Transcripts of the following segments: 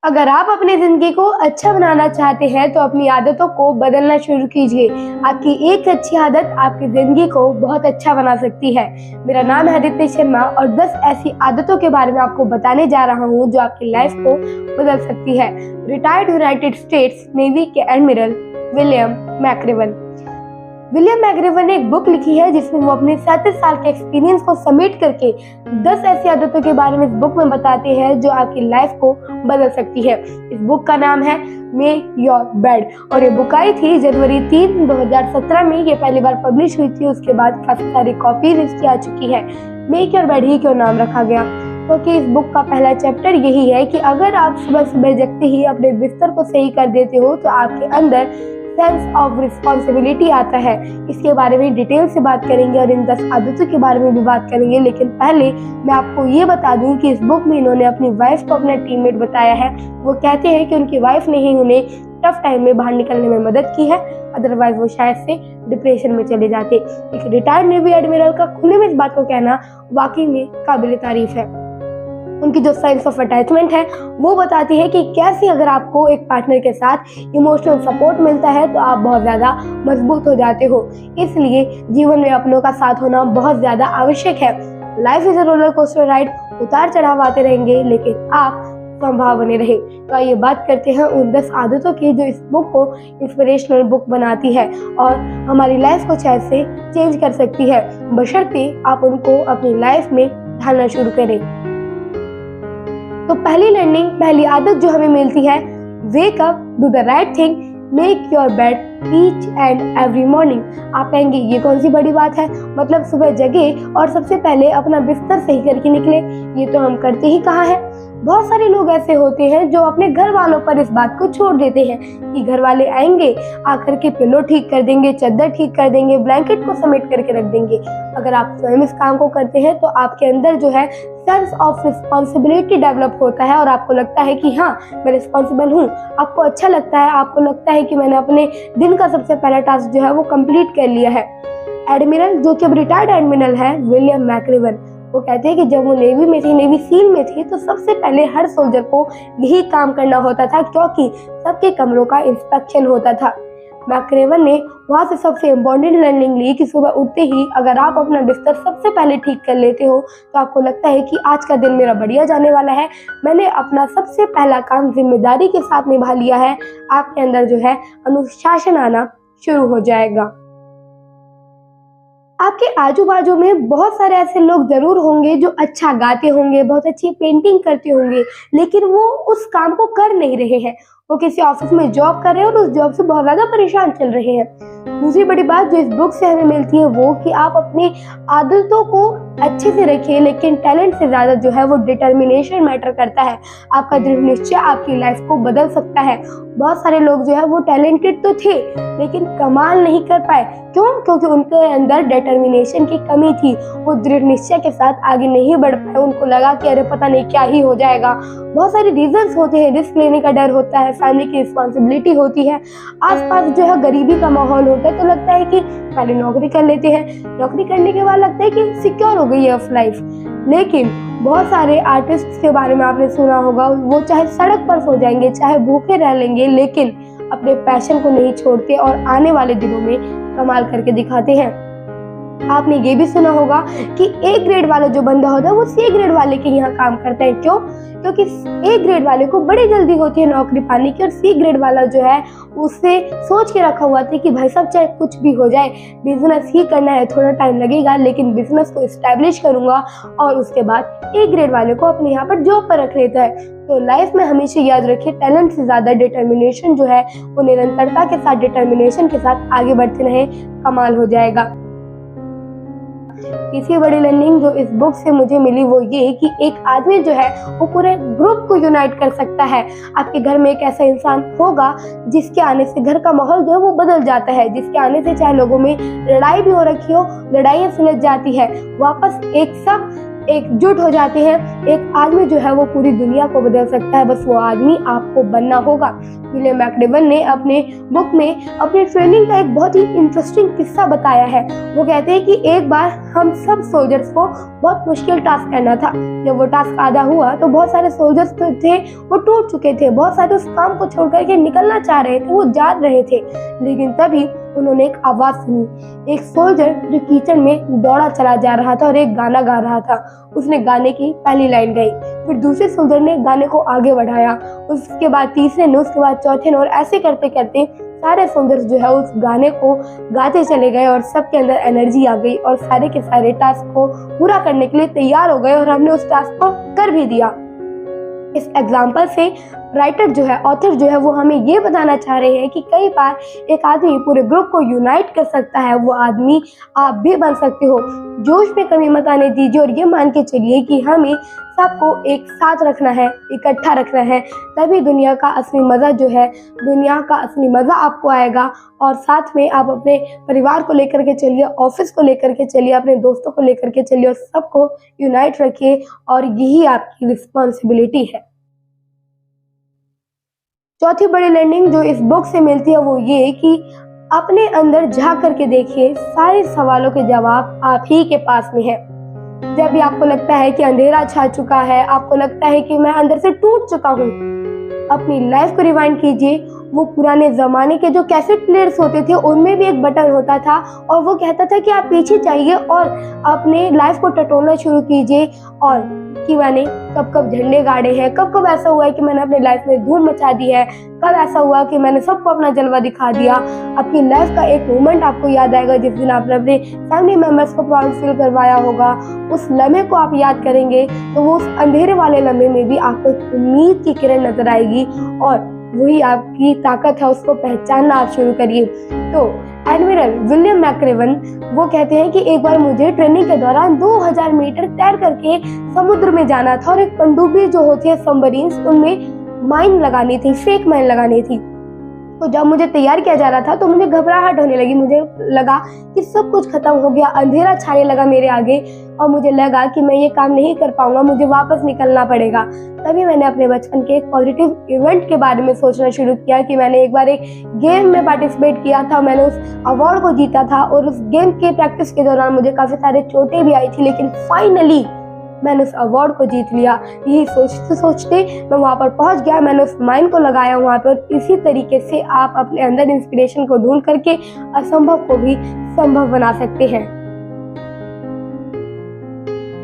अगर आप अपनी ज़िंदगी को अच्छा बनाना चाहते हैं तो अपनी आदतों को बदलना शुरू कीजिए। आपकी एक अच्छी आदत आपकी ज़िंदगी को बहुत अच्छा बना सकती है। मेरा नाम है आदित्य शर्मा और 10 ऐसी आदतों के बारे में आपको बताने जा रहा हूँ जो आपकी लाइफ को बदल सकती है। रिटायर्ड यूनाइटेड स्टेट्स नेवी के एडमिरल विलियम मैक्ग्रेवन ने एक बुक लिखी है जिसमें वो अपने 37 साल के एक्सपीरियंस को समेट करके 10 ऐसी आदतों के बारे में इस बुक में बताते हैं जो आपकी लाइफ को बदल सकती है। इस बुक का नाम है मेक योर बेड और ये बुक आई थी जनवरी 3, 2017 में। ये पहली बार पब्लिश हुई थी, उसके बाद काफी सारी कॉपीज इसकी आ चुकी है। मेक योर बेड ही क्यों नाम रखा गया? क्योंकि इस बुक का पहला चैप्टर यही है कि अगर आप सुबह सुबह जगते ही अपने बिस्तर को सही कर देते हो तो आपके अंदर सेंस ऑफ रिस्पॉन्सिबिलिटी आता है। इसके बारे में डिटेल से बात करेंगे और इन 10 आदतों के बारे में भी बात करेंगे। लेकिन पहले मैं आपको ये बता दूं कि इस बुक में इन्होंने अपनी वाइफ को अपना टीममेट बताया है। वो कहते हैं कि उनकी वाइफ ने ही उन्हें टफ टाइम में बाहर निकलने में मदद की है, अदरवाइज वो शायद से डिप्रेशन में चले जाते। एक रिटायर्ड नेवी एडमिरल का खुले में इस बात को कहना वाकई में काबिल तारीफ है। उनकी जो साइंस ऑफ अटैचमेंट है वो बताती है कि कैसे अगर आपको एक पार्टनर के साथ इमोशनल सपोर्ट मिलता है तो आप बहुत ज़्यादा मजबूत हो जाते हो। इसलिए जीवन में अपनों का साथ होना बहुत ज़्यादा आवश्यक है। Life is a roller coaster ride, उतार चढ़ाव आते रहेंगे लेकिन आप संभाव बने रहे। तो आइए बात करते हैं उन 10 आदतों की जो इस बुक को इंस्पिरेशनल बुक बनाती है और हमारी लाइफ को शायद से चेंज कर सकती है, बशर्ते आप उनको अपनी लाइफ में ढालना शुरू करें। तो पहली आदत जो हमें मिलती है, wake up, do the right thing, make your bed each and every morning. आप कहेंगे ये कौन सी बड़ी बात है, मतलब सुबह जगे और सबसे पहले अपना बिस्तर सही करके निकले। ये तो हम करते ही कहाँ है। बहुत सारे लोग ऐसे होते हैं जो अपने घर वालों पर इस बात को छोड़ देते हैं कि घर वाले आएंगे, आकर के पिलो ठीक कर देंगे, चादर ठीक कर देंगे, ब्लैंकेट को समेट करके रख देंगे। अगर आप स्वयं इस काम को करते हैं तो आपके अंदर जो है सेंस ऑफ रिस्पॉन्सिबिलिटी डेवलप होता है और आपको लगता है कि हाँ मैं रिस्पॉन्सिबल हूँ। आपको अच्छा लगता है, आपको लगता है कि मैंने अपने दिन का सबसे पहला टास्क जो है वो कंप्लीट कर लिया है। एडमिरल जो कि अब रिटायर्ड एडमिरल है, विलियम मैक्ग्रेवन, वो कहते हैं कि जब वो नेवी में थी, नेवी सील में थी, तो सबसे पहले हर सोल्जर को यही काम करना होता था क्योंकि सबके कमरों का इंस्पेक्शन होता था। मैक्ग्रेवन ने वहाँ से सबसे इम्पोर्टेंट लर्निंग ली कि सुबह उठते ही अगर आप अपना बिस्तर सबसे पहले ठीक कर लेते हो तो आपको लगता है कि आज का दिन मेरा बढ़िया जाने वाला है, मैंने अपना सबसे पहला काम जिम्मेदारी के साथ निभा लिया है। आपके अंदर जो है अनुशासन आना शुरू हो जाएगा। आपके आजू बाजू में बहुत सारे ऐसे लोग जरूर होंगे जो अच्छा गाते होंगे, बहुत अच्छी पेंटिंग करते होंगे, लेकिन वो उस काम को कर नहीं रहे हैं। वो किसी ऑफिस में जॉब कर रहे हैं और उस जॉब से बहुत ज्यादा परेशान चल रहे हैं। दूसरी बड़ी बात जो इस बुक से हमें मिलती है वो कि आप अपनी आदतों को अच्छे से रखिए, लेकिन टैलेंट से ज्यादा जो है वो डिटर्मिनेशन मैटर करता है। आपका दृढ़ निश्चय आपकी लाइफ को बदल सकता है। बहुत सारे लोग जो है वो टैलेंटेड तो थे लेकिन कमाल नहीं कर पाए। क्यों? क्योंकि उनके अंदर डिटर्मिनेशन की कमी थी। वो दृढ़ निश्चय के साथ आगे नहीं बढ़ पाए। उनको लगा कि अरे पता नहीं क्या ही हो जाएगा। बहुत सारे रीजंस होते हैं, रिस्क लेने का डर होता है, फैमिली की रिस्पॉन्सिबिलिटी होती है, आसपास जो है गरीबी का माहौल होता है, तो लगता है कि पहले नौकरी कर लेते हैं, नौकरी करने के बाद लगता है कि सिक्योर हो गई है ऑफ लाइफ। लेकिन बहुत सारे आर्टिस्ट के बारे में आपने सुना होगा, वो चाहे सड़क पर सो जाएंगे, चाहे भूखे रह लेंगे, लेकिन अपने पैशन को नहीं छोड़ते और आने वाले दिनों में कमाल करके दिखाते हैं। आपने ये भी सुना होगा कि ए ग्रेड वाला जो बंदा होता है वो सी ग्रेड वाले के यहाँ काम करता है। क्यों? क्योंकि ए ग्रेड वाले को बड़ी जल्दी होती है नौकरी पाने की और सी ग्रेड वाला जो है उससे सोच के रखा हुआ था कि भाई साहब चाहे कुछ भी हो जाए, बिजनेस ही करना है, थोड़ा टाइम लगेगा लेकिन बिजनेस को एस्टैब्लिश करूंगा और उसके बाद ए ग्रेड वाले को अपने यहाँ पर जॉब पर रख लेता है। तो लाइफ में हमेशा याद रखिए, टैलेंट से ज्यादा डिटर्मिनेशन जो है वो निरंतरता के साथ, डिटर्मिनेशन के साथ आगे बढ़ते रहे, कमाल हो जाएगा। तीसरी बड़ी लर्निंग जो इस बुक से मुझे मिली वो ये कि एक आदमी जो है वो पूरे ग्रुप को यूनाइट कर सकता है। आपके घर में एक ऐसा इंसान होगा जिसके आने से घर का माहौल जो है वो बदल जाता है, जिसके आने से चाहे लोगों में लड़ाई भी हो रखी हो, लड़ाइयाँ सुलझ जाती है, वापस एक सब एकजुट हो जाते हैं। एक आदमी जो है वो पूरी दुनिया को बदल सकता है, बस वो आदमी आपको बनना होगा। विलियम मैकडर्मट ने अपने बुक में अपनी ट्रेनिंग का एक बहुत ही इंटरेस्टिंग किस्सा बताया है। वो कहते हैं कि एक बार हम सब सोल्जर्स को बहुत मुश्किल टास्क करना था। जब वो टास्क आधा हुआ तो बहुत सारे सोल्जर्स तो थे वो टूट चुके थे, बहुत सारे उस काम को छोड़ करके निकलना चाह रहे थे, वो जा रहे थे। लेकिन तभी उन्होंने एक आवाज सुनी। एक सोल्जर जो कीचड़ में दौड़ा चला जा रहा था और एक गाना गा रहा था, उसने गाने की पहली लाइन गाई, फिर दूसरे सोल्जर ने गाने को आगे बढ़ाया, उसके बाद तीसरे ने, उसके बाद चौथे ने, और ऐसे करते करते सारे सोल्जर्स जो है उस गाने को गाते चले गए और सबके अंदर एनर्जी आ गई और सारे के सारे टास्क को पूरा करने के लिए तैयार हो गए और हमने उस टास्क को कर भी दिया। इस एग्जाम्पल से राइटर जो है, ऑथर जो है, वो हमें ये बताना चाह रहे हैं कि कई बार एक आदमी पूरे ग्रुप को यूनाइट कर सकता है। वो आदमी आप भी बन सकते हो। जोश में कमी मत आने दीजिए और ये मान के चलिए कि हमें सबको एक साथ रखना है, इकट्ठा रखना है, तभी दुनिया का असली मज़ा जो है, दुनिया का असली मज़ा आपको आएगा। और साथ में आप अपने परिवार को लेकर के चलिए, ऑफिस को लेकर के चलिए, अपने दोस्तों को लेकर के चलिए और सबको यूनाइट रखिए और यही आपकी रिस्पॉन्सिबिलिटी है। चौथी बड़ी लर्निंग जो इस बुक से मिलती है वो ये कि अपने अंदर झांक करके देखिए, सारे सवालों के जवाब आप ही के पास में है। जब भी आपको लगता है कि अंधेरा छा चुका है, आपको लगता है कि मैं अंदर से टूट चुका हूँ, अपनी लाइफ को रिवाइंड कीजिए। वो पुराने जमाने के जो कैसेट प्लेयर्स होते थे उनमें भी एक बटन होता था और वो कहता था कि आप पीछे जाइए और अपने लाइफ को टटोलना शुरू कीजिए और कि मैंने कब कब झंडे गाड़े हैं, कब कब ऐसा हुआ है कि मैंने अपनी लाइफ में धूम मचा दी है, कब ऐसा हुआ कि मैंने सबको अपना जलवा दिखा दिया। अपनी लाइफ का एक मोमेंट आपको याद आएगा जिस दिन आपने अपने फैमिली मेंबर्स को प्राउड फील करवाया होगा। उस लम्हे को आप याद करेंगे तो वो उस अंधेरे वाले लम्हे में भी आपको उम्मीद की किरण नजर आएगी और वही आपकी ताकत है, उसको पहचानना आप शुरू करिए। तो एडमिरल विलियम मैकडर्मट वो कहते हैं कि एक बार मुझे ट्रेनिंग के दौरान 2000 मीटर तैर करके समुद्र में जाना था और एक पनडुब्बी जो होती है सबमरीन्स, उनमें माइन लगानी थी, फेक माइन लगानी थी। तो जब मुझे तैयार किया जा रहा था तो मुझे घबराहट होने लगी। मुझे लगा कि सब कुछ खत्म हो गया, अंधेरा छाने लगा मेरे आगे और मुझे लगा कि मैं ये काम नहीं कर पाऊंगा, मुझे वापस निकलना पड़ेगा। तभी मैंने अपने बचपन के एक पॉजिटिव इवेंट के बारे में सोचना शुरू किया कि मैंने एक बार एक गेम में पार्टिसिपेट किया था, मैंने उस अवार्ड को जीता था और उस गेम के प्रैक्टिस के दौरान मुझे काफी सारे चोटें भी आई थी, लेकिन फाइनली मैंने उस अवार्ड को जीत लिया। यही सोचते सोचते मैं वहाँ पर पहुँच गया, मैंने उस माइन को लगाया वहाँ पर। इसी तरीके से आप अपने अंदर इंस्पिरेशन को ढूंढ करके असंभव को भी संभव बना सकते हैं।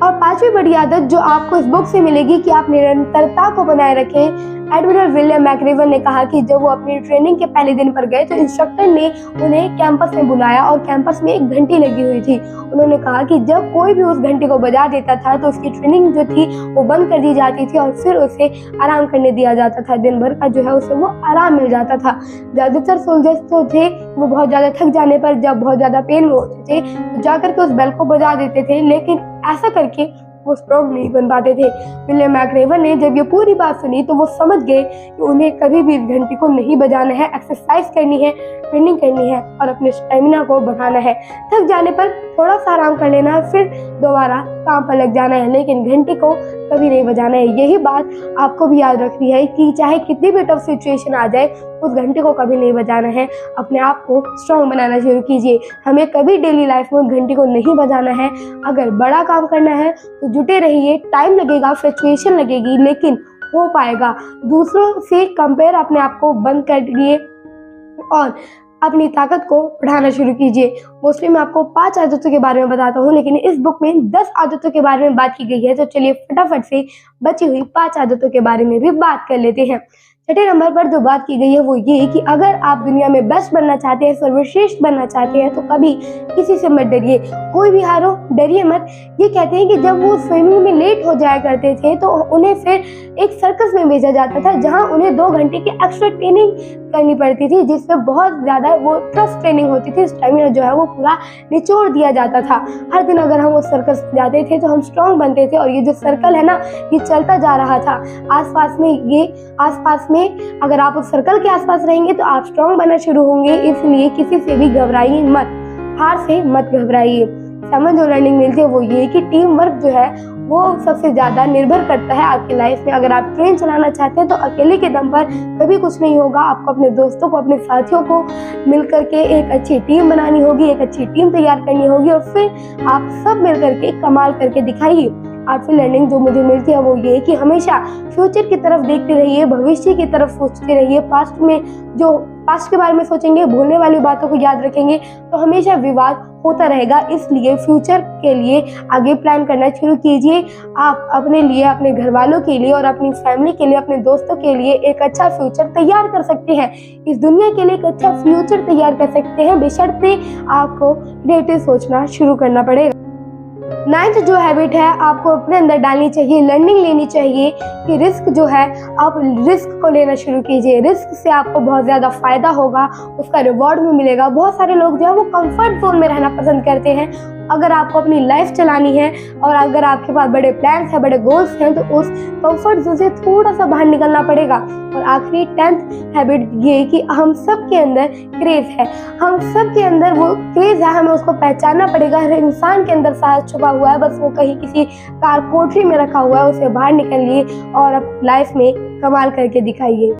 और पांचवी बड़ी आदत जो आपको इस बुक से मिलेगी कि आप निरंतरता को बनाए रखें। एडमिरल विलियम मैकडर्मट ने कहा कि जब वो अपनी ट्रेनिंग के पहले दिन पर गए तो इंस्ट्रक्टर ने उन्हें कैंपस में बुलाया और कैंपस में एक घंटी लगी हुई थी। उन्होंने कहा कि जब कोई भी उस घंटी को बजा देता था तो उसकी ट्रेनिंग जो थी वो बंद कर दी जाती थी और फिर उसे आराम करने दिया जाता था। दिन भर का जो है उसे वो आराम मिल जाता था। ज्यादातर सोल्जर्स तो थे वो बहुत ज्यादा थक जाने पर, जब बहुत ज्यादा पेन में होते थे तो जाकर के उस बेल को बजा देते थे, लेकिन ऐसा करके वो स्ट्रॉन्ग नहीं बन पाते थे। विलियम मैकडर्मट ने जब ये पूरी बात सुनी तो वो समझ गए कि उन्हें कभी भी इस घंटी को नहीं बजाना है, एक्सरसाइज करनी है, ट्रेनिंग करनी है और अपने स्टेमिना को बढ़ाना है। थक जाने पर थोड़ा सा आराम कर लेना है, फिर दोबारा काम पर लग जाना है, लेकिन घंटी को कभी नहीं बजाना है। यही बात आपको भी याद रखनी है कि चाहे कितनी भी टफ सिचुएशन आ जाए, उस घंटे को कभी नहीं बजाना है। अपने आप को स्ट्रॉन्ग बनाना शुरू कीजिए। हमें कभी डेली लाइफ में घंटी को नहीं बजाना है। अगर बड़ा काम करना है तो जुटे रहिए, टाइम लगेगा, फ्रस्ट्रेशन लगेगी, लेकिन हो पाएगा। दूसरों से कंपेयर अपने आप को बंद कर दिए और अपनी ताकत को बढ़ाना शुरू कीजिए। मोस्टली मैं आपको 5 आदतों के बारे में बताता हूँ, लेकिन इस बुक में 10 आदतों के बारे में बात की गई है। तो चलिए फटाफट से बची हुई 5 आदतों के बारे में भी बात कर लेते हैं। छठे नंबर पर जो बात की गई है वो ये कि अगर आप दुनिया में बेस्ट बनना चाहते हैं, सर्वश्रेष्ठ बनना चाहते हैं, तो कभी किसी से मत डरिए। कोई भी हारो, डरिए मत। ये कहते हैं कि जब वो स्विमिंग में लेट हो जाया करते थे तो उन्हें फिर एक सर्कस में भेजा जाता था, जहां उन्हें 2 घंटे की एक्स्ट्रा ट्रेनिंग करनी पड़ती थी, जिसमें बहुत ज्यादा वो टफ ट्रेनिंग होती थी। स्टेमिना जो है वो पूरा निचोड़ दिया जाता था। हर दिन अगर हम उस सर्कस में जाते थे तो हम स्ट्रॉन्ग बनते थे और ये जो सर्कल है ना, ये चलता जा रहा था आसपास में। अगर आप उस सर्कल के आसपास रहेंगे तो आप स्ट्रॉन्ग बनना शुरू होंगे। इसलिए किसी से भी घबराइए मत, हार से मत घबराइए। समझ जो लर्निंग मिलती है वो ये कि टीम वर्क जो है वो सबसे ज़्यादा निर्भर करता है आपकी लाइफ में। अगर आप ट्रेन चलाना चाहते हैं तो अकेले के दम पर कभी कुछ नहीं होगा, आपको अपने दोस्तों को, अपने साथियों को मिल करके एक अच्छी टीम बनानी होगी, एक अच्छी टीम तैयार करनी होगी और फिर आप सब मिल करके कमाल करके दिखाइए। आखिरी लर्निंग जो मुझे मिलती है वो ये है कि हमेशा फ्यूचर की तरफ देखते रहिए, भविष्य की तरफ सोचते रहिए। पास्ट के बारे में सोचेंगे, भूलने वाली बातों को याद रखेंगे तो हमेशा विवाद होता रहेगा। इसलिए फ्यूचर के लिए आगे प्लान करना शुरू कीजिए। आप अपने लिए, अपने घर वालों के लिए और अपनी फैमिली के लिए, अपने दोस्तों के लिए एक अच्छा फ्यूचर तैयार कर सकते हैं। इस दुनिया के लिए एक अच्छा फ्यूचर तैयार कर सकते हैं, बशर्ते आपको क्रिएटिव सोचना शुरू करना पड़ेगा। 9th जो हैबिट है आपको अपने अंदर डालनी चाहिए, लर्निंग लेनी चाहिए कि रिस्क जो है, आप रिस्क को लेना शुरू कीजिए। रिस्क से आपको बहुत ज़्यादा फ़ायदा होगा, उसका रिवॉर्ड भी मिलेगा। बहुत सारे लोग जो है वो कंफर्ट जोन में रहना पसंद करते हैं। अगर आपको अपनी लाइफ चलानी है और अगर आपके पास बड़े प्लान्स हैं, बड़े गोल्स हैं, तो उस कंफर्ट जोन से थोड़ा सा बाहर निकलना पड़ेगा। और आखिरी 10th हैबिट ये कि हम सब के अंदर क्रेज़ है, हम सब के अंदर वो क्रेज़ है, हमें उसको पहचानना पड़ेगा। हर इंसान के अंदर साहस छुपा हुआ है, बस वो कहीं किसी कार कोठरी में रखा हुआ है। उसे बाहर निकलिए और अब लाइफ में कमाल करके दिखाइए।